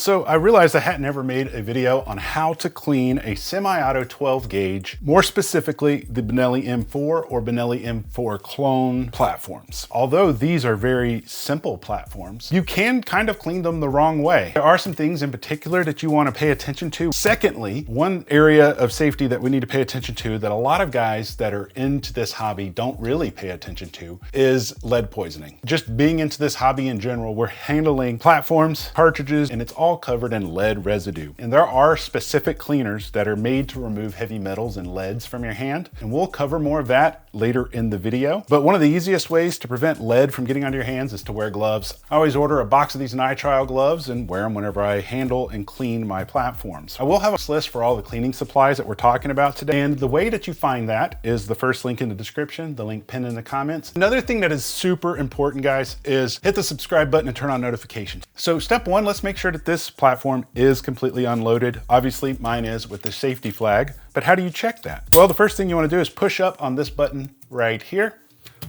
So I realized I hadn't ever made a video on how to clean a semi-auto 12 gauge, more specifically the Benelli M4 or Benelli M4 clone platforms. Although these are very simple platforms, you can kind of clean them the wrong way. There are some things in particular that you want to pay attention to. Secondly, one area of safety that we need to pay attention to that a lot of guys that are into this hobby don't really pay attention to is lead poisoning. Just being into this hobby in general, we're handling platforms, cartridges, and it's all covered in lead residue. And there are specific cleaners that are made to remove heavy metals and leads from your hand. And we'll cover more of that later in the video. But one of the easiest ways to prevent lead from getting onto your hands is to wear gloves. I always order a box of these nitrile gloves and wear them whenever I handle and clean my platforms. I will have a list for all the cleaning supplies that we're talking about today. And the way that you find that is the first link in the description, the link pinned in the comments. Another thing that is super important, guys, is hit the subscribe button and turn on notifications. So step one, let's make sure that this platform is completely unloaded. Obviously mine is with the safety flag, but how do you check that? Well, the first thing you want to do is push up on this button right here,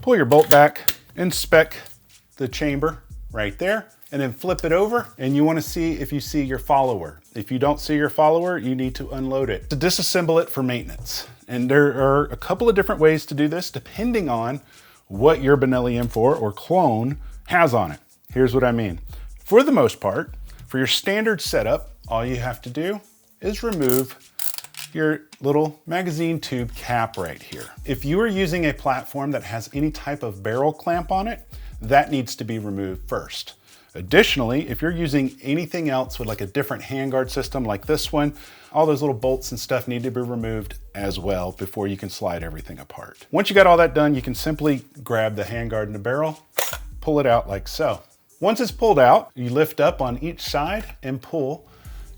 pull your bolt back, inspect the chamber right there, and then flip it over, and you want to see if you see your follower. If you don't see your follower, you need to unload it to disassemble it for maintenance. And there are a couple of different ways to do this depending on what your Benelli M4 or clone has on it. Here's what I mean. For the most part, for your standard setup, all you have to do is remove your little magazine tube cap right here. If you are using a platform that has any type of barrel clamp on it, that needs to be removed first. Additionally, if you're using anything else with like a different handguard system like this one, all those little bolts and stuff need to be removed as well before you can slide everything apart. Once you got all that done, you can simply grab the handguard and the barrel, pull it out like so. Once it's pulled out, you lift up on each side and pull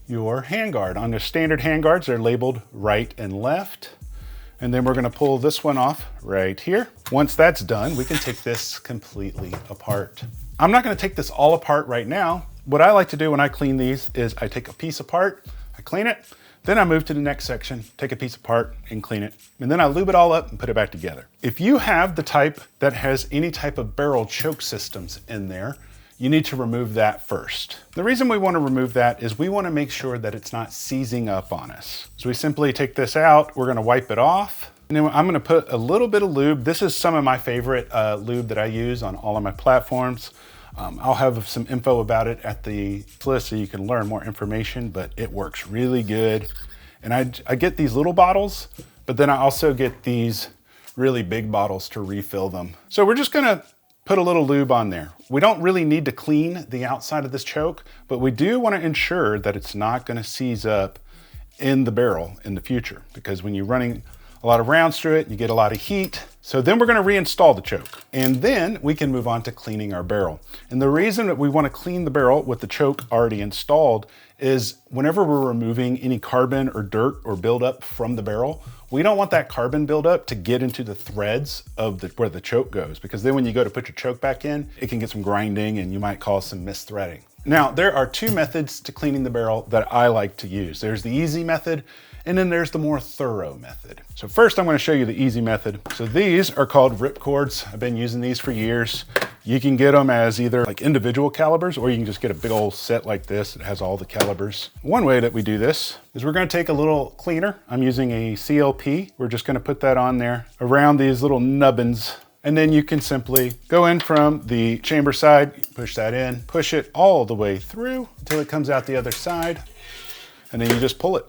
your handguard. On the standard handguards, they're labeled right and left. And then we're gonna pull this one off right here. Once that's done, we can take this completely apart. I'm not gonna take this all apart right now. What I like to do when I clean these is I take a piece apart, I clean it, then I move to the next section, take a piece apart and clean it. And then I lube it all up and put it back together. If you have the type that has any type of barrel choke systems in there, you need to remove that first. The reason we want to remove that is we want to make sure that it's not seizing up on us. So we simply take this out, we're going to wipe it off, and then I'm going to put a little bit of lube. This is some of my favorite lube that I use on all of my platforms. I'll have some info about it at the list so you can learn more information, but it works really good. And I get these little bottles, but then I also get these really big bottles to refill them. So we're just going to put a little lube on there. We don't really need to clean the outside of this choke, but we do want to ensure that it's not going to seize up in the barrel in the future, because when you're running a lot of rounds through it, you get a lot of heat. So then we're going to reinstall the choke, and then we can move on to cleaning our barrel. And the reason that we want to clean the barrel with the choke already installed is whenever we're removing any carbon or dirt or buildup from the barrel, we don't want that carbon buildup to get into the threads of where the choke goes, because then when you go to put your choke back in, it can get some grinding and you might cause some misthreading. Now, there are two methods to cleaning the barrel that I like to use. There's the easy method, and then there's the more thorough method. So first I'm going to show you the easy method. So these are called ripcords. I've been using these for years. You can get them as either like individual calibers, or you can just get a big old set like this that has all the calibers. One way that we do this is we're going to take a little cleaner. I'm using a CLP. We're just going to put that on there around these little nubbins. And then you can simply go in from the chamber side, push that in, push it all the way through until it comes out the other side. And then you just pull it.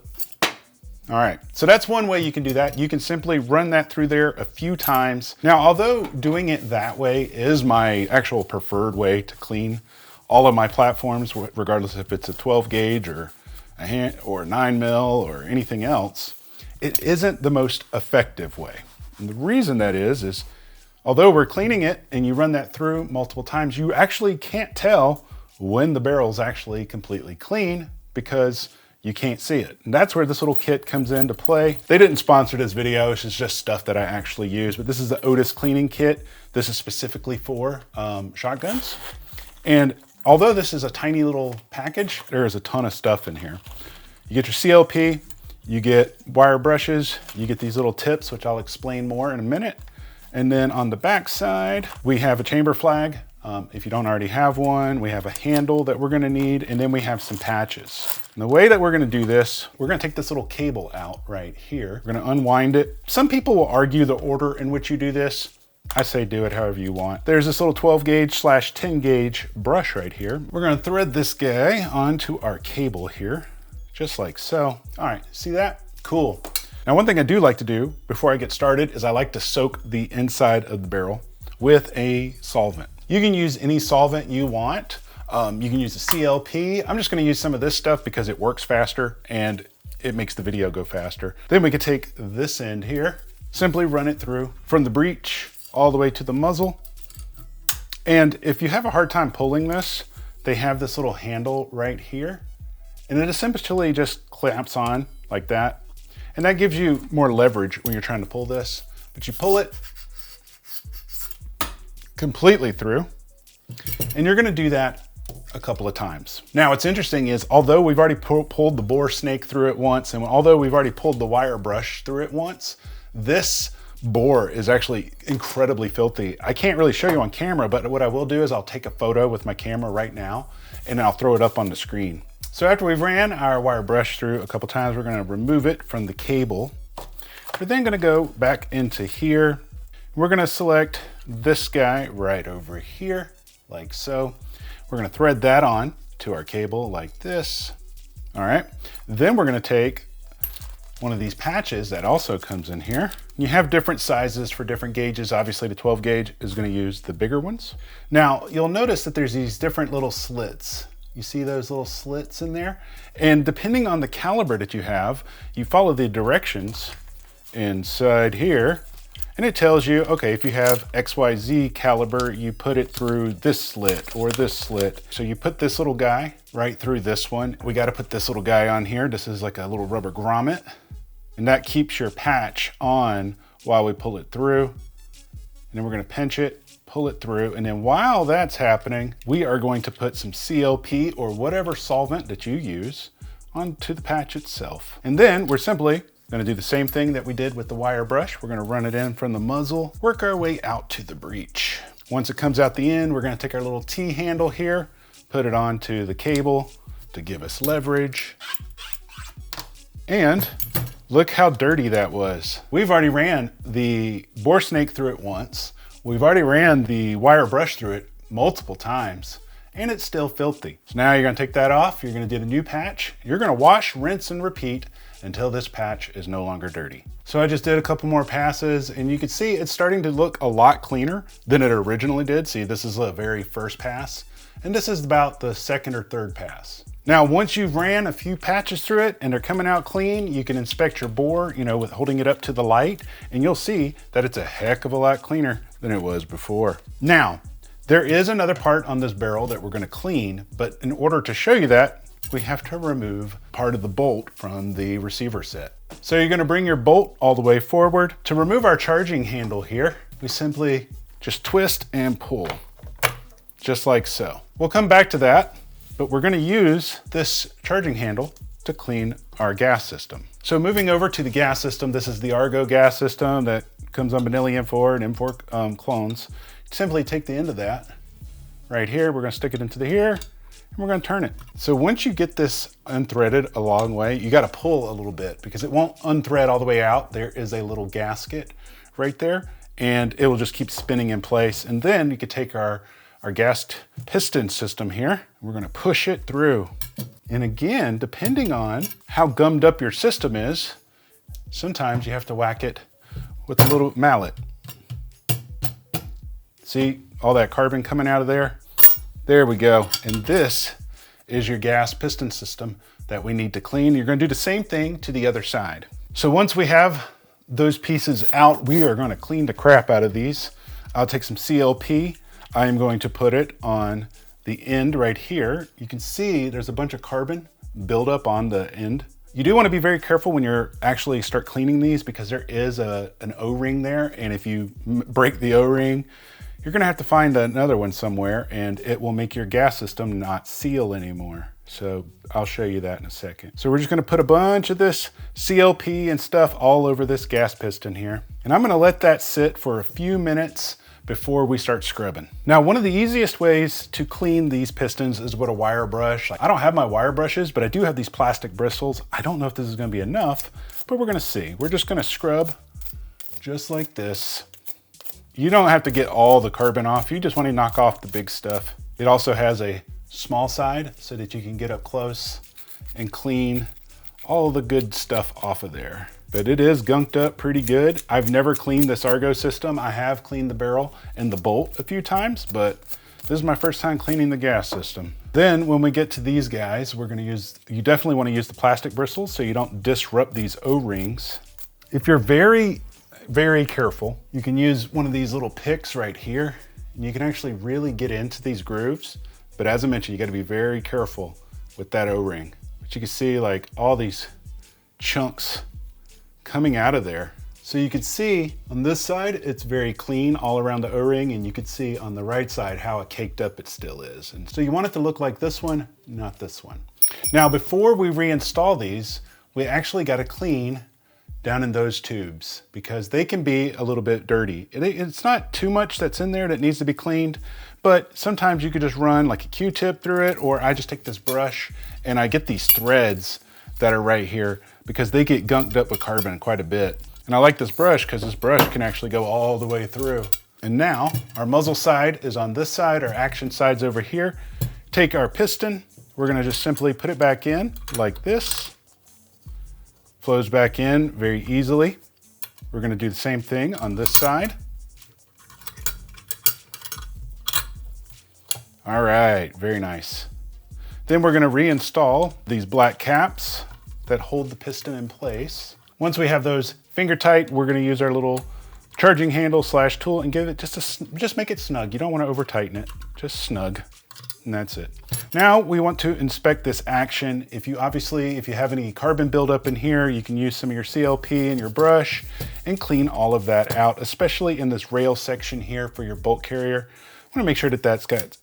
All right, so that's one way you can do that. You can simply run that through there a few times. Now, although doing it that way is my actual preferred way to clean all of my platforms, regardless if it's a 12 gauge or a 9 mil or anything else, it isn't the most effective way. And the reason that is although we're cleaning it and you run that through multiple times, you actually can't tell when the barrel's actually completely clean because you can't see it. And that's where this little kit comes into play. They didn't sponsor this video. This is just stuff that I actually use, but this is the Otis cleaning kit. This is specifically for shotguns. And although this is a tiny little package, there is a ton of stuff in here. You get your CLP, you get wire brushes, you get these little tips, which I'll explain more in a minute. And then on the back side, we have a chamber flag If you don't already have one, we have a handle that we're gonna need, and then we have some patches. And the way that we're gonna do this, we're gonna take this little cable out right here. We're gonna unwind it. Some people will argue the order in which you do this. I say do it however you want. There's this little 12 gauge / 10 gauge brush right here. We're gonna thread this guy onto our cable here, just like so. All right, see that? Cool. Now, one thing I do like to do before I get started is I like to soak the inside of the barrel with a solvent. You can use any solvent you want. You can use a CLP. I'm just gonna use some of this stuff because it works faster and it makes the video go faster. Then we could take this end here, simply run it through from the breech all the way to the muzzle. And if you have a hard time pulling this, they have this little handle right here, and it essentially just clamps on like that. And that gives you more leverage when you're trying to pull this, but you pull it completely through, and you're gonna do that a couple of times. Now, what's interesting is, although we've already pulled the bore snake through it once, and although we've already pulled the wire brush through it once, this bore is actually incredibly filthy. I can't really show you on camera, but what I will do is I'll take a photo with my camera right now, and I'll throw it up on the screen. So after we've ran our wire brush through a couple times, we're gonna remove it from the cable. We're then gonna go back into here. We're gonna select this guy right over here, like so. We're gonna thread that on to our cable like this. All right, then we're gonna take one of these patches that also comes in here. You have different sizes for different gauges. Obviously the 12 gauge is gonna use the bigger ones. Now, you'll notice that there's these different little slits. You see those little slits in there? And depending on the caliber that you have, you follow the directions inside here, and it tells you, okay, if you have XYZ caliber, you put it through this slit or this slit. So you put this little guy right through this one. We got to put this little guy on here. This is like a little rubber grommet, and that keeps your patch on while we pull it through. And then we're going to pinch it, pull it through, and then while that's happening, we are going to put some CLP or whatever solvent that you use onto the patch itself. And then we're simply gonna do the same thing that we did with the wire brush. We're gonna run it in from the muzzle, work our way out to the breech. Once it comes out the end, we're gonna take our little T handle here, put it onto the cable to give us leverage. And look how dirty that was. We've already ran the bore snake through it once. We've already ran the wire brush through it multiple times, and it's still filthy. So now you're gonna take that off, you're gonna do the new patch, you're gonna wash, rinse, and repeat until this patch is no longer dirty. So I just did a couple more passes, and you can see it's starting to look a lot cleaner than it originally did. See, this is the very first pass, and this is about the second or third pass. Now, once you've ran a few patches through it and they're coming out clean, you can inspect your bore, you know, with holding it up to the light, and you'll see that it's a heck of a lot cleaner than it was before. Now, there is another part on this barrel that we're gonna clean, but in order to show you that, we have to remove part of the bolt from the receiver set. So you're gonna bring your bolt all the way forward. To remove our charging handle here, we simply just twist and pull, just like so. We'll come back to that, but we're gonna use this charging handle to clean our gas system. So moving over to the gas system, this is the Argo gas system that comes on Benelli M4 and M4 clones. Simply take the end of that right here, we're gonna stick it into the here, and we're gonna turn it. So once you get this unthreaded a long way, you gotta pull a little bit because it won't unthread all the way out. There is a little gasket right there, and it will just keep spinning in place. And then you could take our gas piston system here, we're gonna push it through. And again, depending on how gummed up your system is, sometimes you have to whack it with a little mallet. See all that carbon coming out of there? There we go. And this is your gas piston system that we need to clean. You're gonna do the same thing to the other side. So once we have those pieces out, we are gonna clean the crap out of these. I'll take some CLP. I am going to put it on the end right here. You can see there's a bunch of carbon buildup on the end. You do want to be very careful when you're actually start cleaning these because there is an O-ring there, and if you break the O-ring, you're gonna have to find another one somewhere, and it will make your gas system not seal anymore. So I'll show you that in a second. So we're just gonna put a bunch of this CLP and stuff all over this gas piston here. And I'm gonna let that sit for a few minutes before we start scrubbing. Now, one of the easiest ways to clean these pistons is with a wire brush. I don't have my wire brushes, but I do have these plastic bristles. I don't know if this is gonna be enough, but we're gonna see. We're just gonna scrub just like this. You don't have to get all the carbon off. You just wanna knock off the big stuff. It also has a small side so that you can get up close and clean all the good stuff off of there. But it is gunked up pretty good. I've never cleaned this Argo system. I have cleaned the barrel and the bolt a few times, but this is my first time cleaning the gas system. Then when we get to these guys, you definitely want to use the plastic bristles so you don't disrupt these O-rings. If you're very, very careful, you can use one of these little picks right here, and you can actually really get into these grooves. But as I mentioned, you got to be very careful with that O-ring. But you can see like all these chunks coming out of there. So you can see on this side, it's very clean all around the O-ring, and you can see on the right side how caked up it still is. And so you want it to look like this one, not this one. Now, before we reinstall these, we actually got to clean down in those tubes because they can be a little bit dirty. It's not too much that's in there that needs to be cleaned, but sometimes you could just run like a Q-tip through it, or I just take this brush and I get these threads that are right here because they get gunked up with carbon quite a bit. And I like this brush because this brush can actually go all the way through. And now our muzzle side is on this side, our action side's over here. Take our piston, we're gonna just simply put it back in like this. Flows back in very easily. We're gonna do the same thing on this side. All right, very nice. Then we're gonna reinstall these black caps that hold the piston in place. Once we have those finger tight, we're gonna use our little charging handle / tool and give it just make it snug. You don't wanna over tighten it, just snug, and that's it. Now we want to inspect this action. If you have any carbon buildup in here, you can use some of your CLP and your brush and clean all of that out, especially in this rail section here for your bolt carrier. I wanna make sure that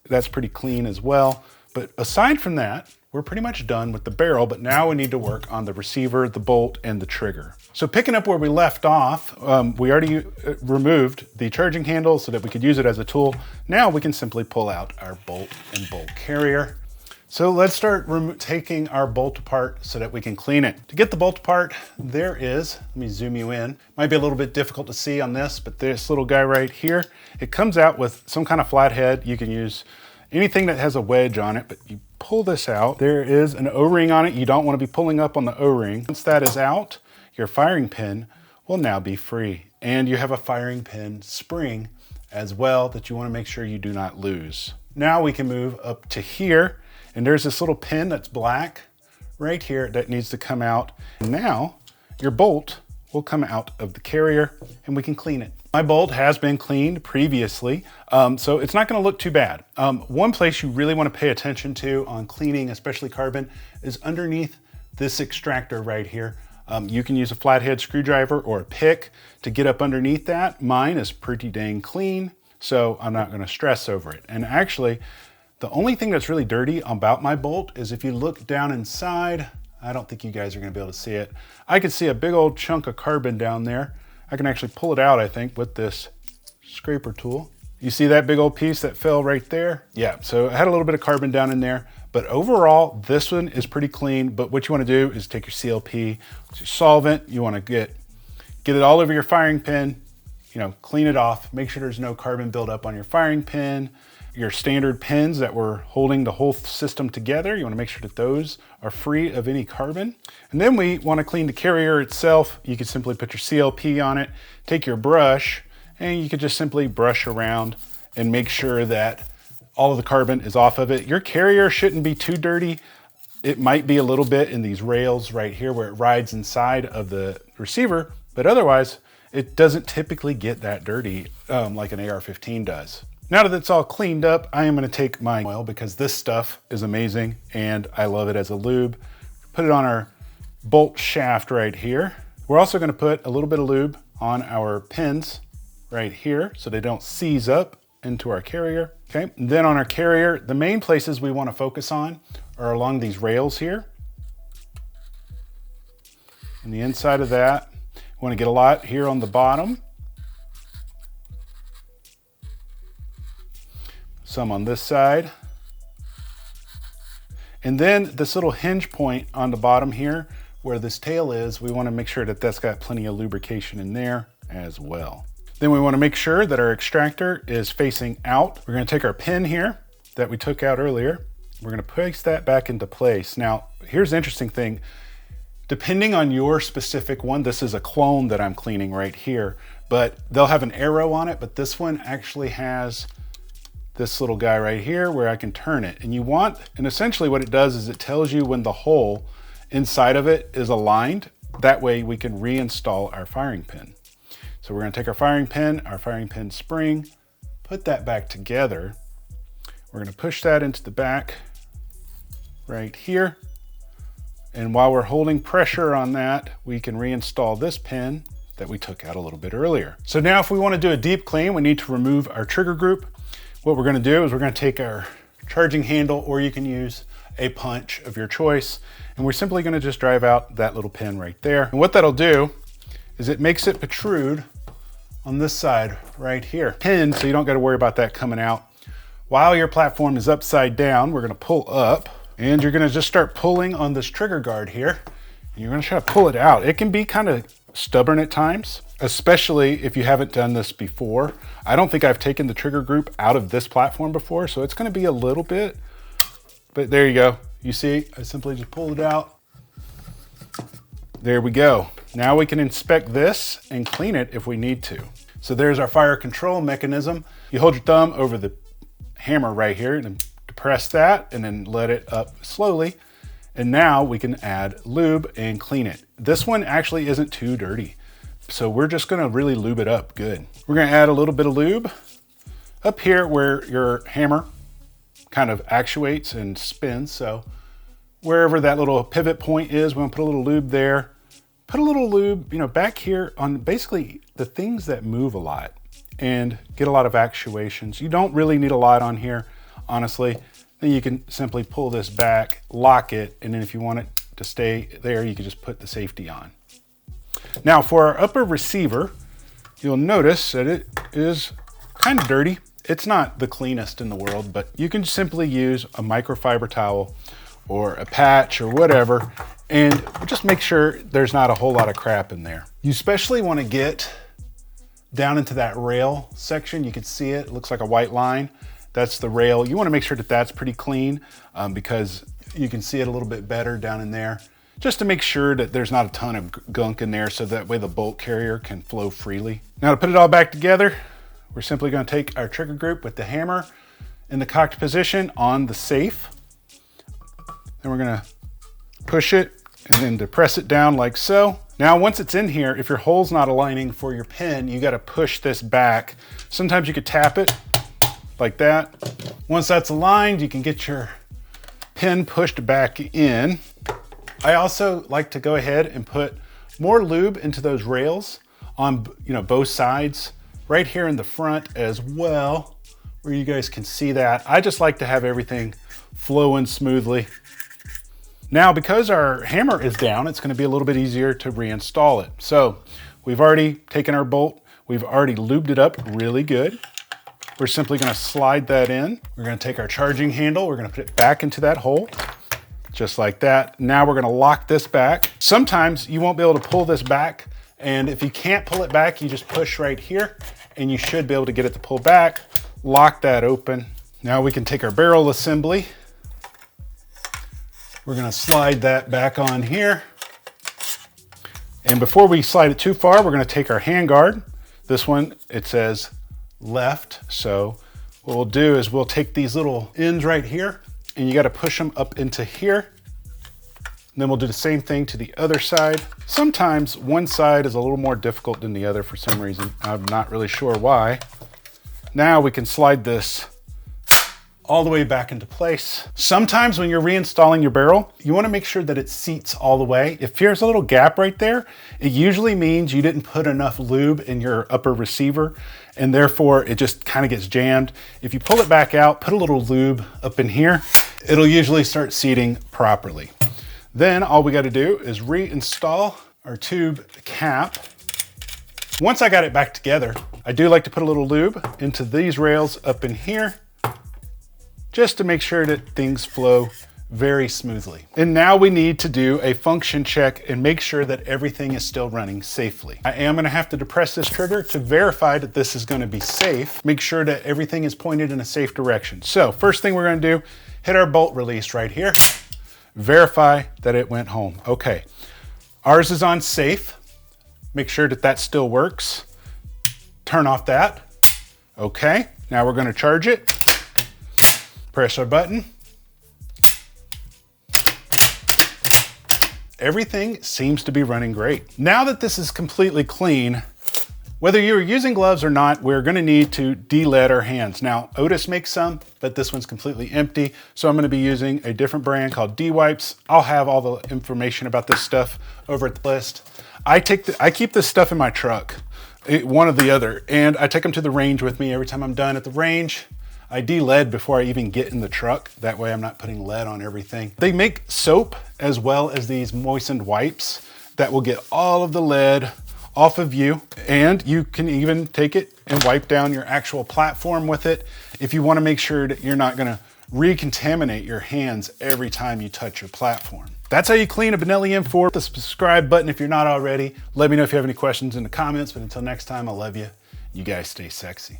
that's pretty clean as well. But aside from that, we're pretty much done with the barrel, but now we need to work on the receiver, the bolt, and the trigger. So picking up where we left off, we already removed the charging handle so that we could use it as a tool. Now we can simply pull out our bolt and bolt carrier. So let's start taking our bolt apart so that we can clean it. To get the bolt apart, let me zoom you in. Might be a little bit difficult to see on this, but this little guy right here, it comes out with some kind of flathead. You can use anything that has a wedge on it, but you pull this out. There is an O-ring on it. You don't want to be pulling up on the O-ring. Once that is out, your firing pin will now be free. And you have a firing pin spring as well that you want to make sure you do not lose. Now we can move up to here, and there's this little pin that's black right here that needs to come out. And now your bolt will come out of the carrier and we can clean it. My bolt has been cleaned previously, so it's not gonna look too bad. One place you really wanna pay attention to on cleaning, especially carbon, is underneath this extractor right here. You can use a flathead screwdriver or a pick to get up underneath that. Mine is pretty dang clean, so I'm not gonna stress over it. And actually, the only thing that's really dirty about my bolt is if you look down inside, I don't think you guys are gonna be able to see it. I can see a big old chunk of carbon down there. I can actually pull it out, I think, with this scraper tool. You see that big old piece that fell right there? Yeah, so I had a little bit of carbon down in there, but overall, this one is pretty clean. But what you wanna do is take your CLP, your solvent, you wanna get it all over your firing pin, clean it off, make sure there's no carbon buildup on your firing pin. Your standard pins that were holding the whole system together, you wanna make sure that those are free of any carbon. And then we wanna clean the carrier itself. You can simply put your CLP on it, take your brush, and you could just simply brush around and make sure that all of the carbon is off of it. Your carrier shouldn't be too dirty. It might be a little bit in these rails right here where it rides inside of the receiver, but otherwise, it doesn't typically get that dirty like an AR-15 does. Now that it's all cleaned up, I am gonna take my oil because this stuff is amazing and I love it as a lube. Put it on our bolt shaft right here. We're also gonna put a little bit of lube on our pins right here so they don't seize up into our carrier. Okay, and then on our carrier, the main places we wanna focus on are along these rails here. And the inside of that, we wanna get a lot here on the bottom. some on this side. And then this little hinge point on the bottom here, where this tail is, we want to make sure that that's got plenty of lubrication in there as well. Then we want to make sure that our extractor is facing out. We're going to take our pin here that we took out earlier. We're going to place that back into place. Now, here's the interesting thing. Depending on your specific one, this is a clone that I'm cleaning right here, but they'll have an arrow on it, but this one actually has this little guy right here where I can turn it. And essentially what it does is it tells you when the hole inside of it is aligned. That way we can reinstall our firing pin. So we're going to take our firing pin spring, put that back together. We're going to push that into the back right here. And while we're holding pressure on that, we can reinstall this pin that we took out a little bit earlier. So now if we want to do a deep clean, we need to remove our trigger group. What we're going to do is we're going to take our charging handle, or you can use a punch of your choice, and we're simply going to just drive out that little pin right there. And what that'll do is it makes it protrude on this side right here. Pin, so you don't got to worry about that coming out. While your platform is upside down, we're going to pull up, and you're going to just start pulling on this trigger guard here. And you're going to try to pull it out. It can be kind of stubborn at times, especially if you haven't done this before. I don't think I've taken the trigger group out of this platform before, so it's going to be a little bit, but there you go. You see, I simply just pull it out. There we go. Now we can inspect this and clean it if we need to. So there's our fire control mechanism. You hold your thumb over the hammer right here and depress that and then let it up slowly. And now we can add lube and clean it. This one actually isn't too dirty, so we're just gonna really lube it up good. We're gonna add a little bit of lube up here where your hammer kind of actuates and spins. So wherever that little pivot point is, we're gonna put a little lube there. Put a little lube, back here on basically the things that move a lot and get a lot of actuations. You don't really need a lot on here, honestly. Then you can simply pull this back, lock it, and then if you want it to stay there, you can just put the safety on. Now for our upper receiver, you'll notice that it is kind of dirty. It's not the cleanest in the world, but you can simply use a microfiber towel or a patch or whatever, and just make sure there's not a whole lot of crap in there. You especially want to get down into that rail section. You can see it looks like a white line. That's the rail. You want to make sure that that's pretty clean because you can see it a little bit better down in there, just to make sure that there's not a ton of gunk in there, so that way the bolt carrier can flow freely. Now to put it all back together, we're simply going to take our trigger group with the hammer in the cocked position on the safe. Then we're going to push it and then depress it down like so. Now once it's in here, if your hole's not aligning for your pin, you got to push this back. Sometimes you could tap it like that. Once that's aligned, you can get your pin pushed back in. I also like to go ahead and put more lube into those rails on both sides, right here in the front as well, where you guys can see that. I just like to have everything flowing smoothly. Now, because our hammer is down, it's going to be a little bit easier to reinstall it. So we've already taken our bolt, we've already lubed it up really good. We're simply going to slide that in. We're going to take our charging handle, we're going to put it back into that hole, just like that. Now we're going to lock this back. Sometimes you won't be able to pull this back, and if you can't pull it back, you just push right here, and you should be able to get it to pull back. Lock that open. Now we can take our barrel assembly. We're going to slide that back on here. And before we slide it too far, we're going to take our handguard. This one, it says left. So what we'll do is we'll take these little ends right here, and you got to push them up into here. And then we'll do the same thing to the other side. Sometimes one side is a little more difficult than the other for some reason. I'm not really sure why. Now we can slide this all the way back into place. Sometimes when you're reinstalling your barrel, you want to make sure that it seats all the way. If there's a little gap right there, it usually means you didn't put enough lube in your upper receiver, and therefore it just kind of gets jammed. If you pull it back out, put a little lube up in here, it'll usually start seating properly. Then all we got to do is reinstall our tube cap. Once I got it back together, I do like to put a little lube into these rails up in here. just to make sure that things flow very smoothly. And now we need to do a function check and make sure that everything is still running safely. I am gonna have to depress this trigger to verify that this is gonna be safe. Make sure that everything is pointed in a safe direction. So first thing we're gonna do, hit our bolt release right here. Verify that it went home. Okay, ours is on safe. Make sure that that still works. Turn off that. Okay, now we're gonna charge it. Press our button. Everything seems to be running great. Now that this is completely clean, whether you're using gloves or not, we're gonna need to de-lead our hands. Now, Otis makes some, but this one's completely empty, so I'm gonna be using a different brand called D-Wipes. I'll have all the information about this stuff over at the list. I keep this stuff in my truck, one or the other, and I take them to the range with me every time I'm done at the range. I de-lead before I even get in the truck. That way I'm not putting lead on everything. They make soap as well as these moistened wipes that will get all of the lead off of you. And you can even take it and wipe down your actual platform with it if you want to make sure that you're not going to recontaminate your hands every time you touch your platform. That's how you clean a Benelli M4. The subscribe button if you're not already. Let me know if you have any questions in the comments, but until next time, I love you. You guys stay sexy.